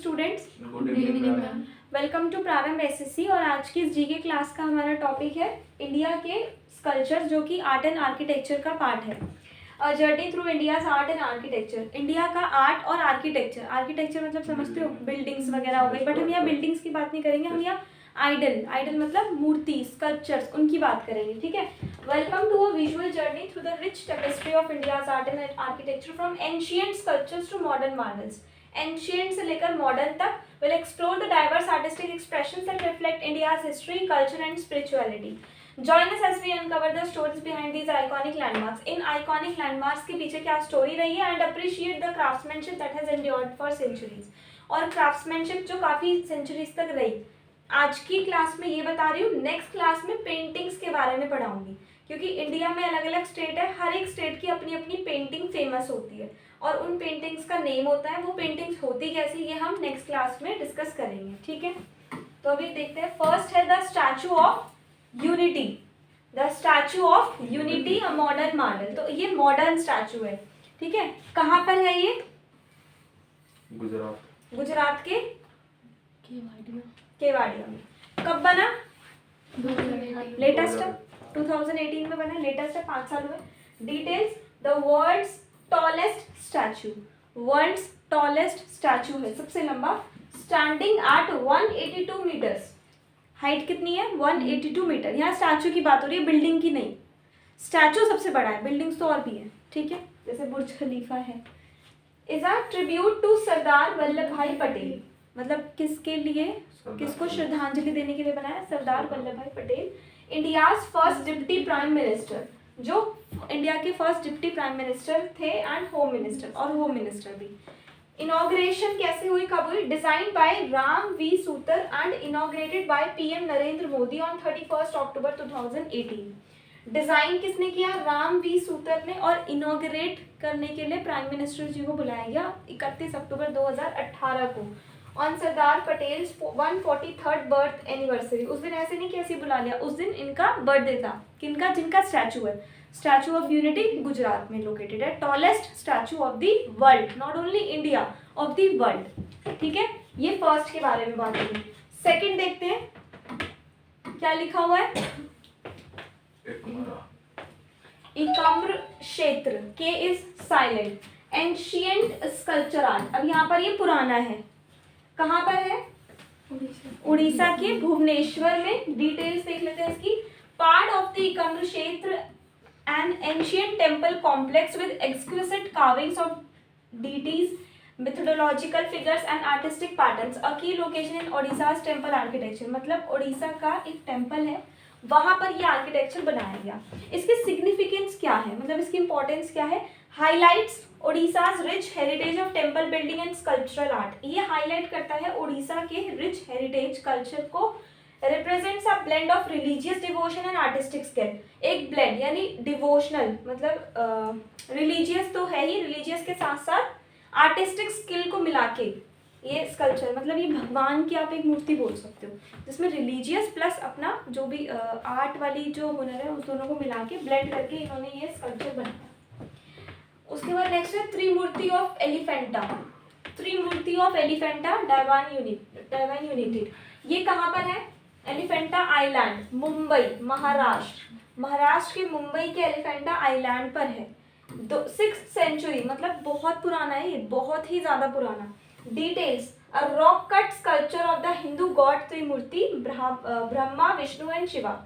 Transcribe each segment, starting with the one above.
Students. Good evening ma'am. Welcome to Prarambh SSC. और आज की इस जीके क्लास का हमारा टॉपिक है इंडिया के स्कल्पचर, जो कि आर्ट एंड आर्किटेक्चर का पार्ट है। Journey through India's art and architecture. India का आर्ट और आर्किटेक्चर, आर्किटेक्चर मतलब समझते हो बिल्डिंग्स वगैरह हो गई, बट हम यहाँ बिल्डिंग्स की बात नहीं करेंगे, हम यहाँ आइडल मतलब मूर्ति, स्कल्पचर्स, उनकी बात करेंगे। ठीक है। Welcome to a visual journey through the rich tapestry of India's art and architecture from ancient sculptures to modern marbles. Ancient से लेकर मॉडर्न तक will explore the diverse artistic expressions that reflect India's history, culture and spirituality. Join us as we uncover the stories behind these iconic landmarks. In iconic landmarks के पीछे क्या story रही है and appreciate the craftsmanship that has endured for centuries. और craftsmanship जो काफी centuries तक रही। आज की क्लास में ये बता रही हूँ, नेक्स्ट क्लास में पेंटिंग्स के बारे में पढ़ाऊंगी, क्योंकि इंडिया में अलग अलग स्टेट है, हर एक स्टेट की अपनी अपनी पेंटिंग फेमस होती है और उन पेंटिंग्स का नेम होता है। वो पेंटिंग्स होती कैसी, ये हम नेक्स्ट क्लास में डिस्कस करेंगे। ठीक है, तो अभी देखते हैं। फर्स्ट है the statue of unity. The statue of unity, a modern marble. तो ये मॉडर्न स्टैचू है। ठीक है, कहाँ पर है ये? गुजरात के केवाड़िया में। कब बना? लेटेस्ट 2018 में बना, लेटेस्ट है, 5 साल हुए। Details, the world's tallest statue, world's tallest statue है, सबसे लंबा, स्टैंडिंग एट 182 मीटर्स। हाइट कितनी है? 182 मीटर। यहाँ स्टैचू की बात हो रही है, बिल्डिंग की नहीं। स्टैचू सबसे बड़ा है, बिल्डिंग्स तो और भी है। ठीक है, जैसे बुर्ज खलीफा है। इज अ ट्रिब्यूट टू सरदार वल्लभ भाई पटेल। मतलब किसके लिए, किसको श्रद्धांजलि देने के लिए बनाया? Sardar Vallabh Bhai Patel, India's first deputy prime minister, जो इंडिया के फर्स्ट डिप्टी प्राइम मिनिस्टर थे एंड होम मिनिस्टर, और होम मिनिस्टर भी। इनॉग्रेशन कैसे हुई, कब हुई? Design by Ram V Sutar and inaugurated by PM Narendra Modi on 31 October 2018। Design किसने किया? राम वी सूतर ने, और इनॉग्रेट करने के लिए प्राइम मिनिस्टर जी को बुलाया गया 31 अक्टूबर 2018 को on Sardar Patel 143rd birth anniversary. उस दिन ऐसे नहीं कि ऐसे बुला लिया, उस दिन इनका बर्थडे था। किनका? जिनका स्टैचू है। स्टैचू ऑफ यूनिटी गुजरात में लोकेटेड है। Tallest statue of the world, not only India, of the world. ठीक है, ये फर्स्ट के बारे में बात करें। सेकंड देखते हैं क्या लिखा हुआ है। एकाम्र क्षेत्र, के is silent, ancient sculpture art. अब यहाँ पर ये पुराना है, कहाँ पर है? उड़ीसा के भुवनेश्वर में। डिटेल्स देख लेते हैं इसकी। पार्ट ऑफ द एकाम्र क्षेत्र, an ancient temple complex with exquisite carvings of deities, mythological figures and artistic patterns, a key location in Odisha's temple architecture। मतलब उड़ीसा का एक टेम्पल है, वहां पर ये आर्किटेक्चर बनाया गया। इसकी सिग्निफिकेंस क्या है, मतलब इसकी इंपॉर्टेंस क्या है? Highlights Odisha's rich heritage of temple building and sculptural art. ये हाईलाइट करता है उड़ीसा के रिच हेरिटेज कल्चर को। Represents a blend of religious devotion and artistic skill. एक ब्लेंड यानी डिवोशनल, मतलब रिलीजियस तो है ही, रिलीजियस के साथ साथ आर्टिस्टिक स्किल को मिला के ये स्कल्पचर, मतलब ये भगवान की आप एक मूर्ति बोल सकते हो, जिसमें रिलीजियस प्लस अपना जो भी आर्ट वाली जो हुनर है उस दोनों को मिला के ब्लेंड करके इन्होंने ये स्कल्पचर बनाया। उसके बाद नेक्स्ट है Trimurti of Elephanta. Trimurti of Elephanta divine united. ये कहाँ पर है? एलिफेंटा आइलैंड, मुंबई, महाराष्ट्र। महाराष्ट्र के मुंबई के एलिफेंटा आइलैंड पर है। 6th सेंचुरी, मतलब बहुत पुराना है ये, बहुत ही ज्यादा पुराना। Details, a rock cut sculpture of the Hindu God Trimurti, Brahma Vishnu and Shiva.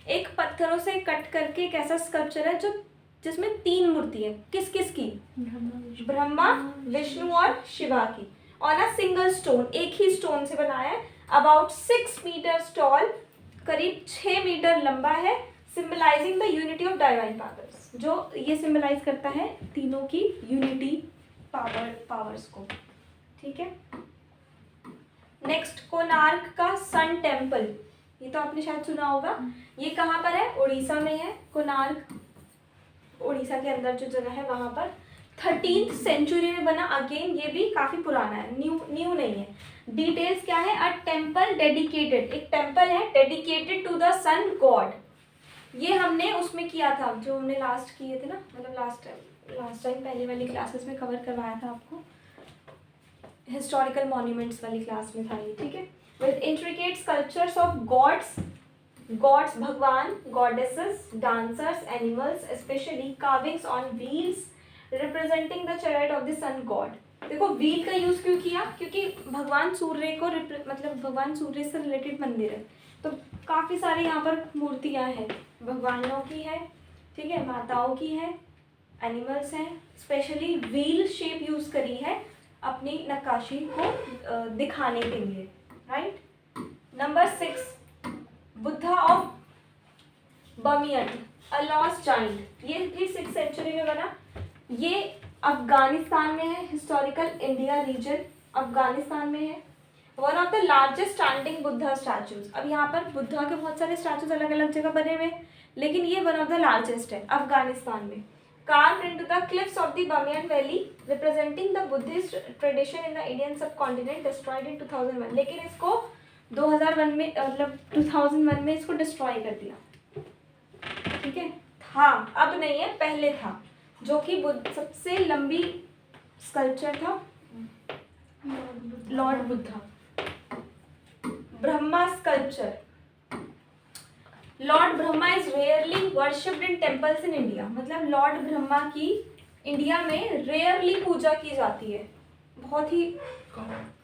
एक पत्थरों से कट करके एक ऐसा स्कल्पचर है जो जिसमें 3 मूर्ति है। किस किस की? ब्रह्मा विष्णु और शिवा की। ऑन अ सिंगल स्टोन, एक ही स्टोन से बनाया है। अबाउट 6 मीटर टॉल, करीब 6 मीटर लंबा है। Symbolizing the unity of divine powers, जो ये सिंबलाइज करता है तीनों की यूनिटी पावर्स को। ठीक है। नेक्स्ट, कोणार्क का सन टेम्पल। ये तो आपने शायद सुना होगा। ये कहाँ पर है? उड़ीसा में है। कोणार्क उड़ीसा के अंदर जो जगह है वहां पर 13th सेंचुरी में बना। अगेन ये भी काफी पुराना है, न्यू नहीं है। डिटेल्स क्या है? अ टेम्पल डेडिकेटेड, एक टेम्पल है dedicated to the sun god. ये हमने उसमें किया था, जो हमने लास्ट किए थे ना, मतलब लास्ट टाइम पहले वाली क्लासेस में कवर करवाया था आपको। हिस्टोरिकल मॉन्यूमेंट्स वाली क्लास में था ये, ठीक है। With intricate sculptures of gods भगवान, goddesses, dancers, animals, specially carvings on wheels representing the chariot of the sun god. देखो व्हील का यूज क्यों किया, क्योंकि भगवान सूर्य को मतलब भगवान सूर्य से रिलेटेड मंदिर है, तो काफ़ी सारी यहाँ पर मूर्तियाँ हैं, भगवानों की है, ठीक है, माताओं की है, एनिमल्स हैं, स्पेशली व्हील शेप यूज करी है अपनी नक्काशी को दिखाने के लिए, right. Number 6, Buddha of Bamiyan a lost child, ये भी 6th सेंचुरी में बना। ये अफगानिस्तान में है, हिस्टोरिकल इंडिया रीजन अफगानिस्तान में है। One of the largest standing Buddha statues. अब यहाँ पर बुद्धा के बहुत सारे स्टैचूज अलग अलग जगह बने हुए हैं, लेकिन ये वन ऑफ द लार्जेस्ट है अफगानिस्तान में। Carved into the cliffs of the Bamiyan Valley, representing the Buddhist tradition in the Indian subcontinent, destroyed in 2001। लेकिन इसको 2001 में मतलब 2001 में इसको डिस्ट्रॉय कर दिया, ठीक है। हाँ, अब नहीं है, पहले था, जो कि सबसे लंबी स्कल्पचर था lord Buddha. Brahma sculpture. Lord Brahma is rarely worshipped in temples in India, मतलब लॉर्ड ब्रह्मा की इंडिया में रेयरली पूजा की जाती है, बहुत ही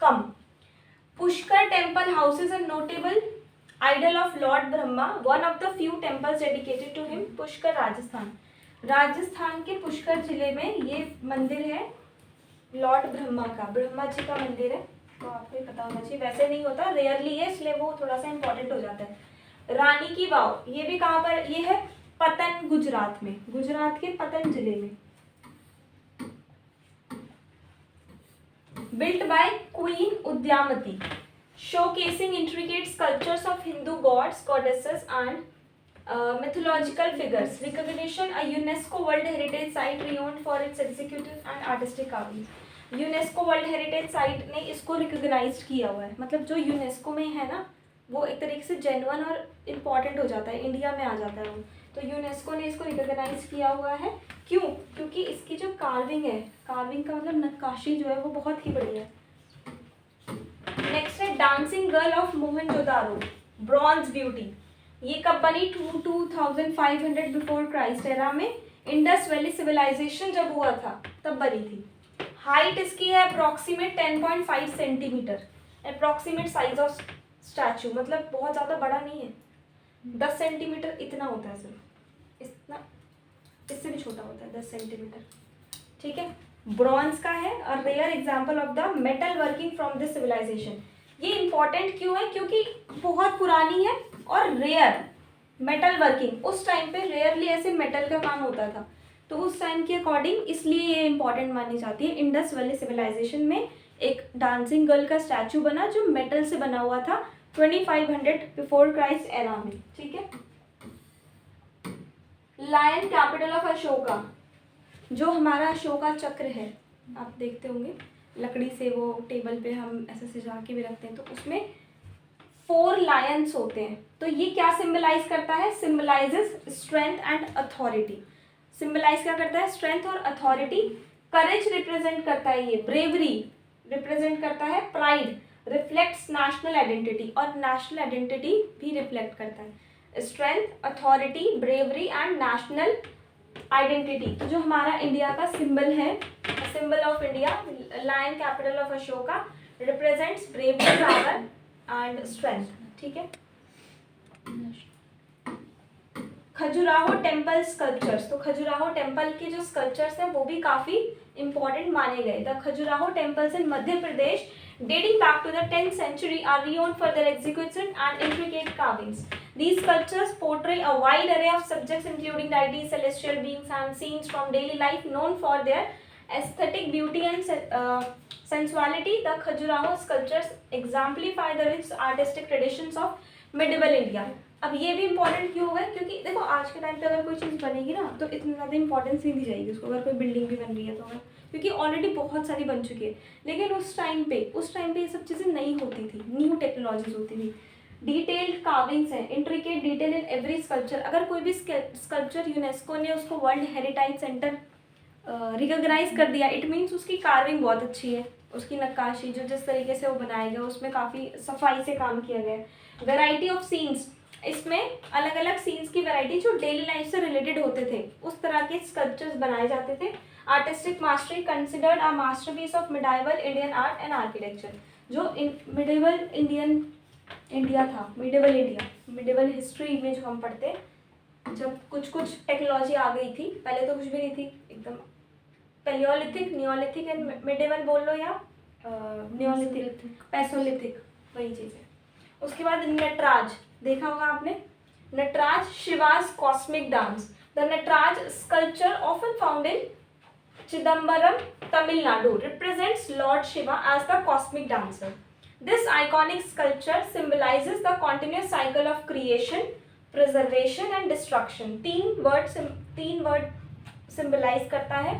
कम। Pushkar temple houses a notable idol of lord Brahma, one of the few temples dedicated to him. Pushkar Rajasthan, Rajasthan के पुष्कर जिले में ये मंदिर है लॉर्ड ब्रह्मा का, ब्रह्मा जी का मंदिर है, तो आपको पता होना चाहिए। वैसे नहीं होता, रेयरली है, इसलिए वो थोड़ा सा इंपॉर्टेंट हो जाता है। रानी की वाव, ये भी कहाँ पर, ये है पतन, गुजरात में, गुजरात के पतन जिले में। Built by queen Udayamati, showcasing intricate sculptures of Hindu gods, goddesses and mythological figures. Recognition, a UNESCO World Heritage Site renowned for its executive and artistic carvings. UNESCO world heritage site ने इसको रिकॉग्नाइज किया हुआ है, मतलब जो UNESCO में है ना, वो एक तरीके से जेन्युइन और इम्पॉर्टेंट हो जाता है, इंडिया में आ जाता है वो, तो यूनेस्को ने इसको रिकॉग्नाइज किया हुआ है। क्यों? क्योंकि इसकी जो कार्विंग है, कार्विंग का मतलब नक्काशी जो है वो बहुत ही बढ़िया है। नेक्स्ट है dancing girl of Mohenjodaro, bronze beauty. ये कब बनी? 2500 बिफोर क्राइस्ट एरा में, इंडस वैली सिविलाइजेशन जब हुआ था तब बनी थी। हाइट इसकी है approximate 10.5 centimetre, approximate size of statute, मतलब बहुत ज़्यादा बड़ा नहीं है, 10 सेंटीमीटर इतना होता है सिर्फ, इतना, इससे भी छोटा होता है 10 सेंटीमीटर, ठीक है। ब्रॉन्ज का है और rare example of the metal working from this civilisation. ये इंपॉर्टेंट क्यों है? क्योंकि बहुत पुरानी है और रेयर मेटल वर्किंग, उस टाइम पे रेयरली ऐसे मेटल का काम होता था, तो उस टाइम के अकॉर्डिंग इसलिए ये इंपॉर्टेंट मानी जाती है। इंडस वैली सिविलाइजेशन में एक डांसिंग गर्ल का स्टैचू बना जो मेटल से बना हुआ था 2500 बिफोर क्राइस्ट एरा में, ठीक है। लायन कैपिटल ऑफ अशोका, जो हमारा अशोका चक्र है, आप देखते होंगे लकड़ी से वो टेबल पे हम ऐसे सजा के भी रखते हैं, तो उसमें 4 लायंस होते हैं, तो ये क्या सिंबलाइज करता है? Symbolises strength and authority. Symbolise क्या करता है? स्ट्रेंथ और अथॉरिटी। करेज रिप्रेजेंट करता है, ये ब्रेवरी रिप्रेजेंट करता है, प्राइड रिफ्लेक्ट्स नेशनल आइडेंटिटी, और नेशनल आइडेंटिटी भी रिफ्लेक्ट करता है। Strength, authority, bravery and national identity. तो जो हमारा इंडिया का सिंबल है, symbol of India, lion capital of Ashoka, represents bravery, power and strength, ठीक है। खजुराहो टेम्पल स्कल्पचर्स, तो खजुराहो टेम्पल के जो स्कल्पचर्स हैं वो भी काफ़ी इंपॉर्टेंट माने गए। The Khajuraho temples in Madhya Pradesh dating back to the 10th century are renowned for their exquisite and intricate carvings. These sculptures portray a wide array of subjects including deities, celestial beings and scenes from daily life known for their aesthetic beauty and sensuality. The Khajuraho sculptures exemplify the rich artistic traditions of medieval India. अब ये भी important क्यों होगा? क्योंकि देखो आज के time पे अगर कोई चीज़ बनेगी ना तो इतनी ज़्यादा इंपॉर्टेंस नहीं दी जाएगी उसको, अगर कोई बिल्डिंग भी बन रही है तो, अगर क्योंकि ऑलरेडी बहुत सारी बन चुकी है। लेकिन उस टाइम पे ये सब चीज़ें नहीं होती थी, न्यू टेक्नोलॉजीज होती थी। डिटेल्ड कार्विंग्स हैं, intricate detail in every sculpture. अगर कोई भी स्कल्पचर यूनेस्को ने उसको वर्ल्ड हेरिटेज सेंटर रिकॉग्नाइज कर दिया, इट मीन्स उसकी कार्विंग बहुत अच्छी है, उसकी नक्काशी जो जिस तरीके से वो बनाया गया उसमें काफ़ी सफाई से काम किया गया है। वैरायटी ऑफ सीन्स, इसमें अलग अलग सीन्स की वैरायटी जो डेली लाइफ से रिलेटेड होते थे उस तरह के स्कल्पचर्स बनाए जाते थे। Artistic mastery considered a masterpiece of medieval Indian art and architecture, जो मिडिवल इंडियन इंडिया था, मिडिवल हिस्ट्री में जो हम पढ़ते जब कुछ कुछ टेक्नोलॉजी आ गई थी, पहले तो कुछ भी नहीं थी, एकदम पैलियोलिथिक, नियोलिथिक एंड मिडिवल बोल लो या नियोलिथिक, पैसोलिथिक, वही चीज़ है। उसके बाद नटराज देखा होगा आपने, Nataraja Shiva's cosmic dance, the Nataraja sculpture often found in Chidambaram, Tamil Nadu, represents Lord Shiva as the cosmic dancer. This iconic sculpture symbolizes the continuous cycle of creation, preservation and destruction. तीन वर्ड symbolize करता है,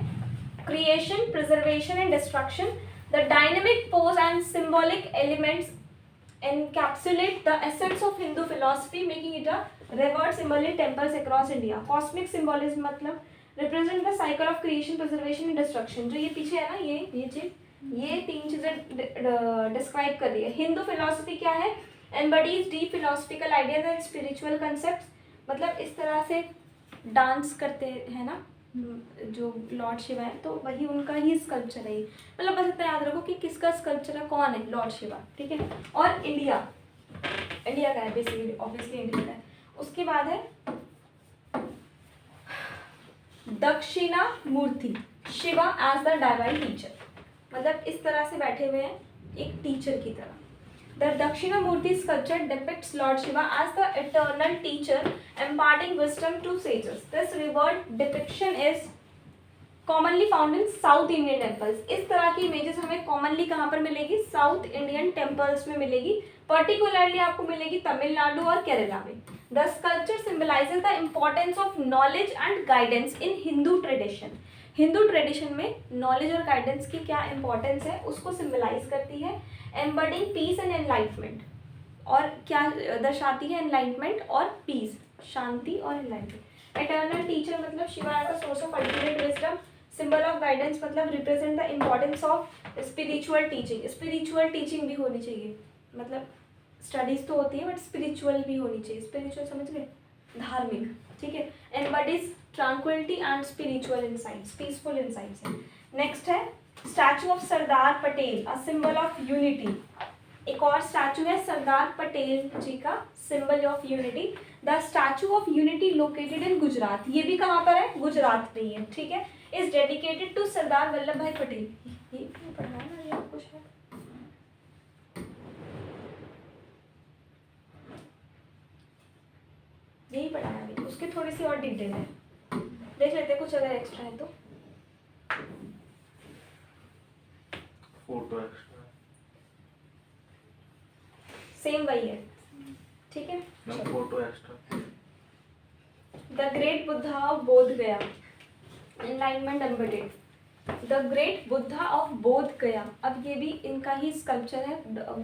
creation, preservation and destruction. The dynamic pose and symbolic elements encapsulate the essence of Hindu philosophy, making it a revered symbol in temples across India. Cosmic symbolism मतलब represent the cycle of creation, preservation and destruction, जो ये पीछे है ना, ये चीज, ये तीन चीजें डिस्क्राइब कर रही है। हिंदू फिलोसफी क्या है, embodies deep philosophical ideas and spiritual concepts, मतलब इस तरह से डांस करते हैं ना जो लॉर्ड शिवा है, तो वही उनका ही स्कल्पचर है। मतलब बस इतना याद रखो कि किसका स्कल्पचर है, कौन है, लॉर्ड शिवा, ठीक है। और इंडिया का है बेसिकली, ऑब्वियसली इंडिया का है। उसके बाद है Dakshina murti, Shiva as the divine teacher, मतलब इस तरह से बैठे हुए हैं एक टीचर की तरह। The Dakshina murti sculpture depicts lord Shiva as the eternal teacher imparting wisdom to sages. This revered depiction is commonly found in South Indian temples. इस तरह की इमेजेस हमें कॉमनली कहाँ पर मिलेगी, साउथ इंडियन टेम्पल्स में मिलेगी, पर्टिकुलरली आपको मिलेगी तमिलनाडु और केरला में। The sculpture symbolizes the importance of knowledge and guidance in Hindu tradition. Hindu tradition में नॉलेज और गाइडेंस की क्या इंपॉर्टेंस है उसको सिम्बलाइज करती है। एम्बडिंग पीस एंड एनलाइटमेंट, और क्या दर्शाती है, एनलाइटमेंट और पीस, शांति और एनलाइटमेंट। एटर्नल टीचर मतलब Shiva as a source of ultimate wisdom. Symbol of guidance मतलब represent the importance of spiritual teaching, spiritual teaching भी होनी चाहिए, मतलब स्टडीज तो होती है बट स्पिरिचुअल भी होनी चाहिए, स्पिरिचुअल समझ गए, धार्मिक, ठीक है। Embodies tranquility and spiritual insights, peaceful insights है। नेक्स्ट है statue of Sardar Patel, a symbol of unity. एक और स्टैचू है सरदार पटेल जी का, symbol of unity. The statue of unity located in Gujarat, ये भी कहाँ पर है, गुजरात में ही है, ठीक है। इज डेडिकेटेड टू सरदार वल्लभ भाई पटेल। ये पढ़ा ना ये आपको शायद, यही पढ़ाया अभी, उसके थोड़ी सी और डिटेल है, देख लेते हैं कुछ अगर एक्स्ट्रा है तो। फोटो एक्स्ट्रा सेम वही है, ठीक है। Photo extra. The great Buddha of Bodh Gaya, enlightenment embedded. The great Buddha of Bodh Gaya, अब ये भी इनका ही स्कल्पचर है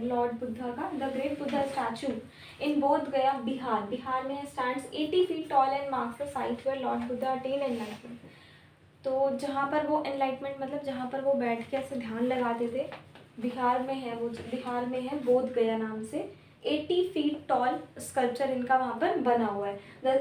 लॉर्ड बुद्धा का। The great Buddha statue in Bodh Gaya, Bihar, Bihar में stands 80 feet tall and marks the site where lord Buddha attain enlightenment. तो जहाँ पर वो एनलाइटमेंट मतलब जहाँ पर वो बैठ के ऐसे ध्यान लगाते थे, बिहार में है वो, बिहार में है बोध गया नाम से। 80 फीट टॉल स्कल्पचर इनका वहाँ पर बना हुआ है।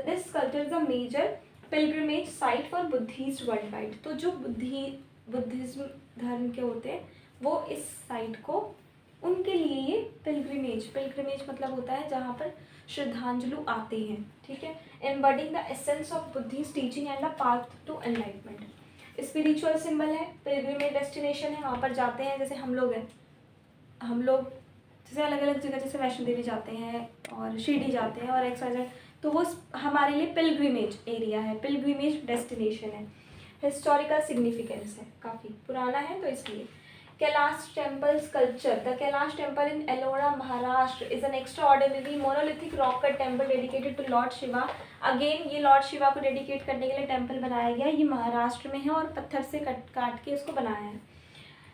This sculpture is a major pilgrimage site for Buddhist world wide. तो जो बुद्धिज्म धर्म के होते हैं वो इस साइट को, उनके लिए ये पिलग्रिमेज मतलब होता है जहाँ पर श्रद्धांजलि आते हैं, ठीक है। Embodying the essence of Buddhist teaching and the path to enlightenment. Spiritual symbol है, पिलग्रिमेज डेस्टिनेशन है, वहाँ पर जाते हैं, जैसे हम लोग जैसे अलग अलग जगह, जैसे वैष्णो देवी जाते हैं और शिरडी जाते हैं और XYZ, तो वो हमारे लिए पिलग्रिमेज एरिया है, पिलग्रिमेज डेस्टिनेशन है। हिस्टोरिकल सिग्निफिकेंस है, काफ़ी पुराना है तो इसलिए। Kailash temple sculpture, the Kailash temple in Ellora Maharashtra is an extraordinary monolithic rock cut temple dedicated to lord Shiva. Again ये लॉर्ड शिवा को डेडिकेट करने के लिए टेम्पल बनाया गया, ये महाराष्ट्र में है और पत्थर से काट के इसको बनाया है।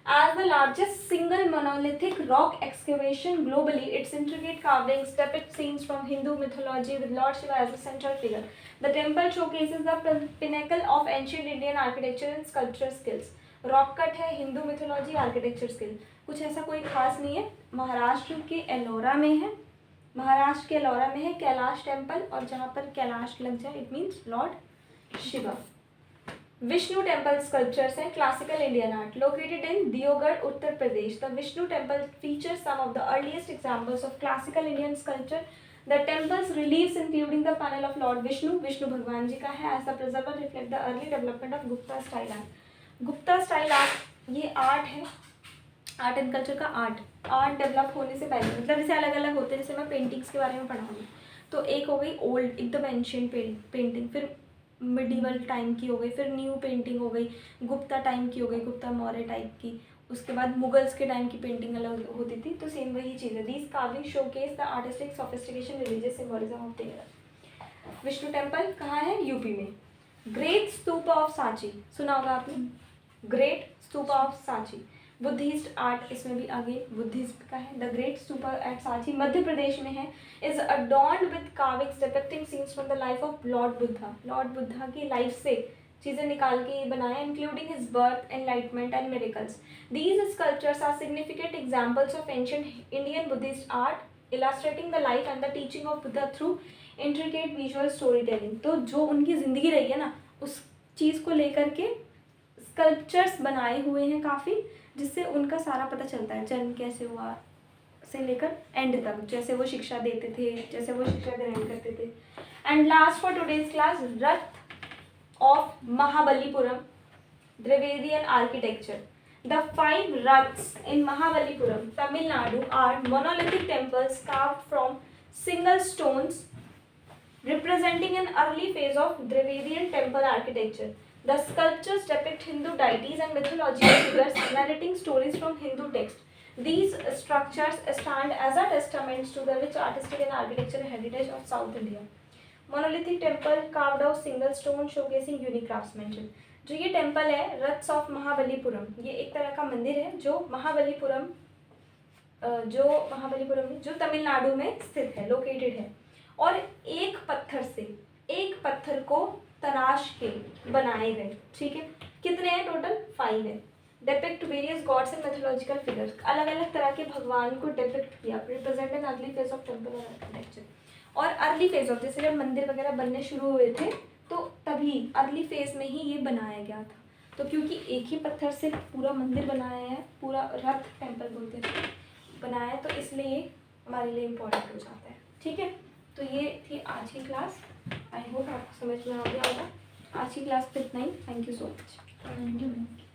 As the largest single monolithic rock excavation globally, its intricate carvings depict scenes from Hindu mythology with Lord Shiva as a central figure. The temple showcases the pinnacle of ancient Indian architecture and sculpture skills. Rock cut है, Hindu mythology, architecture skill. कुछ ऐसा कोई खास नहीं है। महाराष्ट्र के एलोरा में है, महाराष्ट्र के एलोरा में है कैलाश टेम्पल, और जहाँ पर कैलाश लग जाए it means lord Shiva. Vishnu temple sculptures हैं classical Indian art located in Deogarh Uttar Pradesh. The Vishnu temple features some of the earliest examples of classical Indian sculpture. The temples reliefs including the panel of lord Vishnu, Vishnu भगवान जी का है। As the preserver reflect the early development of Gupta style art. Gupta style art ये art है, art and culture का art develop होने से पहले, मतलब जैसे अलग अलग होते हैं, जैसे मैं पेंटिंग्स के बारे में पढ़ाऊंगी तो एक हो गई ओल्ड एकदम एंशियंट पेंटिंग, फिर मिडिवल टाइम की हो गई, फिर न्यू पेंटिंग हो गई, गुप्ता टाइम की हो गई, गुप्ता मौर्य टाइप की, उसके बाद मुगल्स के टाइम की पेंटिंग अलग होती थी। तो सेम वही चीज़ है। These carving showcase the artistic sophistication religious symbolism of the Vishnu temple कहाँ है? यूपी में। ग्रेट स्तूपा ऑफ सांची सुना होगा आपने, great stupa of Sanchi. Buddhist art इसमें भी आगे बुद्धिस्ट का है। The great stupa at Sanchi Madhya Pradesh में है। Is adorned with carvings depicting scenes from the life of lord Buddha. Lord Buddha की लाइफ से चीज़ें निकाल के ये बनाया, including his birth, enlightenment and miracles. These sculptures are significant examples of ancient Indian Buddhist art illustrating the life and the teaching of Buddha through intricate visual story telling. तो जो उनकी ज़िंदगी रही है ना, उस चीज़ को लेकर के स्कल्पचर्स बनाए हुए हैं काफ़ी, जिससे उनका सारा पता चलता है, जन्म कैसे हुआ से लेकर एंड तक, जैसे वो शिक्षा देते थे, जैसे वो शिक्षा ग्रहण करते थे। And last for today's class, ratha of Mahabalipuram, Dravidian architecture. The 5 रथs in Mahabalipuram, Tamil Nadu are monolithic temples carved from single stones representing an early phase of Dravidian temple architecture. The sculptures depict Hindu deities and mythological figures narrating stories from Hindu texts. These structures stand as a testament to the rich artistic and architectural heritage of South India. Monolithic temple carved out single stone showcasing unique craftsmanship. जो ये temple है रथ्स of Mahabalipuram, ये एक तरह का मंदिर है जो महाबलीपुरम जो तमिलनाडु में स्थित है, लोकेटेड है, और एक पत्थर को तराश के बनाए गए। ठीक है, कितने हैं टोटल? 5 है। Depict various gods and mythological figures, अलग अलग तरह के भगवान को डिपिक्ट किया, represent an early phase of temple architecture. और अर्ली फेज ऑफ, जैसे जब मंदिर वगैरह बनने शुरू हुए थे तो तभी अर्ली फेज में ही ये बनाया गया था। तो क्योंकि एक ही पत्थर से पूरा मंदिर बनाया है, पूरा रथ टेम्पल बोलते थे, बनाया है, तो इसलिए ये हमारे लिए इम्पोर्टेंट हो जाता है। ठीक है, तो ये थी आज की क्लास। आई होप आपको समझ में आ गया होगा। आज की क्लास पे इतना ही। Thank you so much. Thank you.